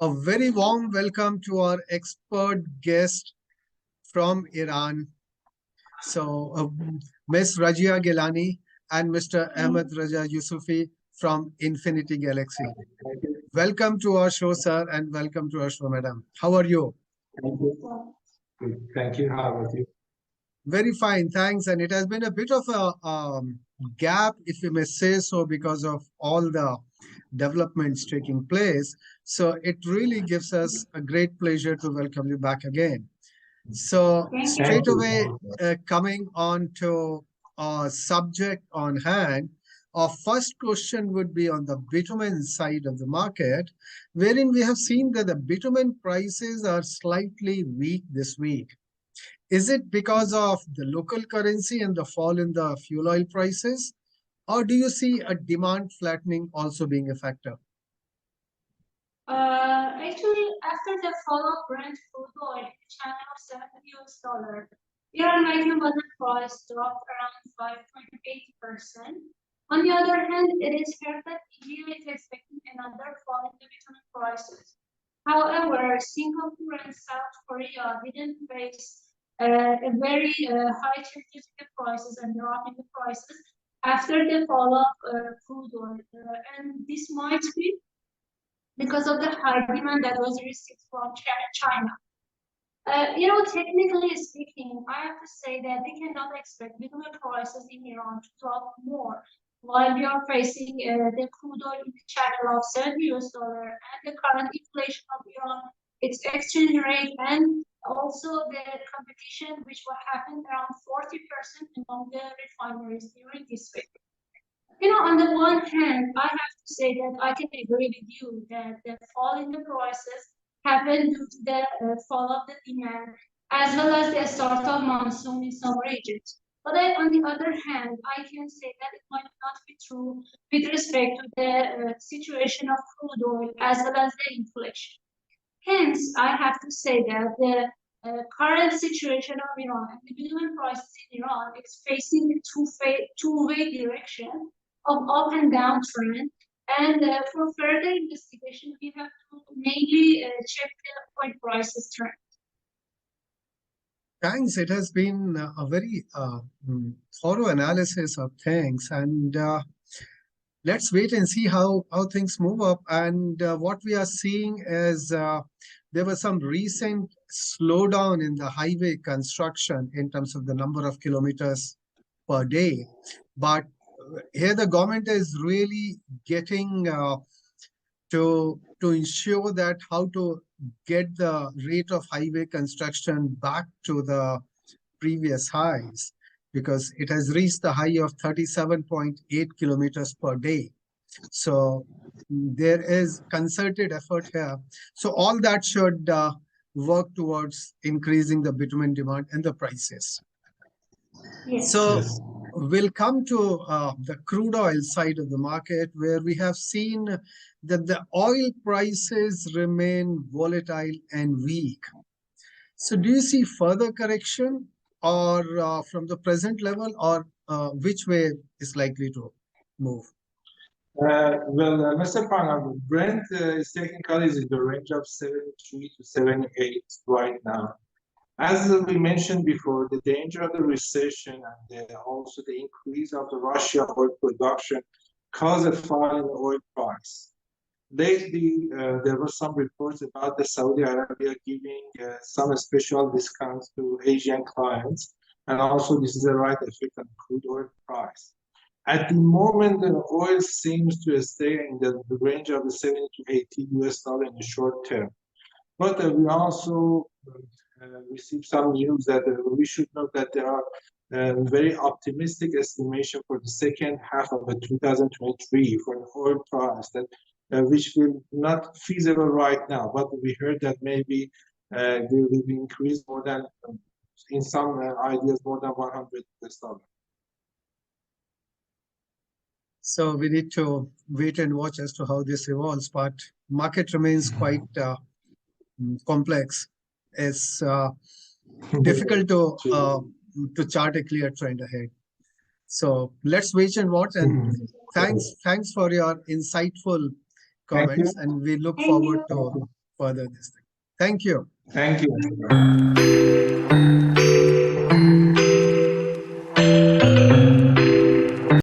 A very warm welcome to our expert guest from Iran. So, Ms. Rajia Gilani and Mr. Ahmed Raja Yusufi from Infinity Galaxy. Welcome to our show, sir, and welcome to our show, madam. How are you? Thank you. Good. Thank you. How about you? Very fine, thanks. And it has been a bit of a gap, if you may say so, because of all the developments taking place. So it really gives us a great pleasure to welcome you back again. So straight away, coming on to our subject on hand, our first question would be on the bitumen side of the market, wherein we have seen that the bitumen prices are slightly weak this week. Is it because of the local currency and the fall in the fuel oil prices? Or do you see a demand flattening also being a factor? Actually, after the fall of Brent crude oil in China of $70, Iran nitrogen button price dropped around 5.80%. On the other hand, it is heard that India is expecting another fall in the bitumen prices. However, Singapore and South Korea didn't face a very high changes in the prices and drop in the prices after the fall of crude oil. And this might be because of the high demand that was received from China. Technically speaking, I have to say that we cannot expect bitumen prices in Iran to drop more while we are facing the crude oil in the channel of $70 and the current inflation of Iran, its exchange rate, and also the competition which will happen around 40% among the refineries during this week. On the one hand, I have to say that I can agree with you that the fall in the prices happened due to the fall of the demand as well as the start of monsoon in some regions. But on the other hand, I can say that it might not be true with respect to the situation of crude oil as well as the inflation. Hence, I have to say that the current situation of Iran and the bitumen prices in Iran is facing a two-way direction of up and down trend. And for further investigation, we have to mainly check the oil prices trend. Thanks. It has been a very thorough analysis of things, and let's wait and see how things move up. And what we are seeing is there was some recent slowdown in the highway construction in terms of the number of kilometers per day. But here the government is really getting to ensure that how to get the rate of highway construction back to the previous highs, because it has reached the high of 37.8 kilometers per day. So there is concerted effort here. So all that should work towards increasing the bitumen demand and the prices. Yes. So we'll come to the crude oil side of the market, where we have seen that the oil prices remain volatile and weak. So do you see further correction or from the present level, or which way is likely to move? Mr. Pranav, Brent is technically in the range of 73 to 78 right now. As we mentioned before, the danger of the recession and also the increase of the Russia oil production caused a fall in the oil price. Lately, there were some reports about the Saudi Arabia giving some special discounts to Asian clients, and also this is the right effect on crude oil price. At the moment, the oil seems to stay in the range of the 70 to 80 US dollar in the short term. But we also received some news that we should note that there are very optimistic estimation for the second half of 2023 for the oil price, that which will not feasible right now. But we heard that maybe they will increase more than, in some ideas, more than 100 US dollars. So we need to wait and watch as to how this evolves, but market remains quite complex. It's difficult to chart a clear trend ahead. So let's wait and watch. And thanks for your insightful comments, and we look forward to further this thing. Thank you. Thank you.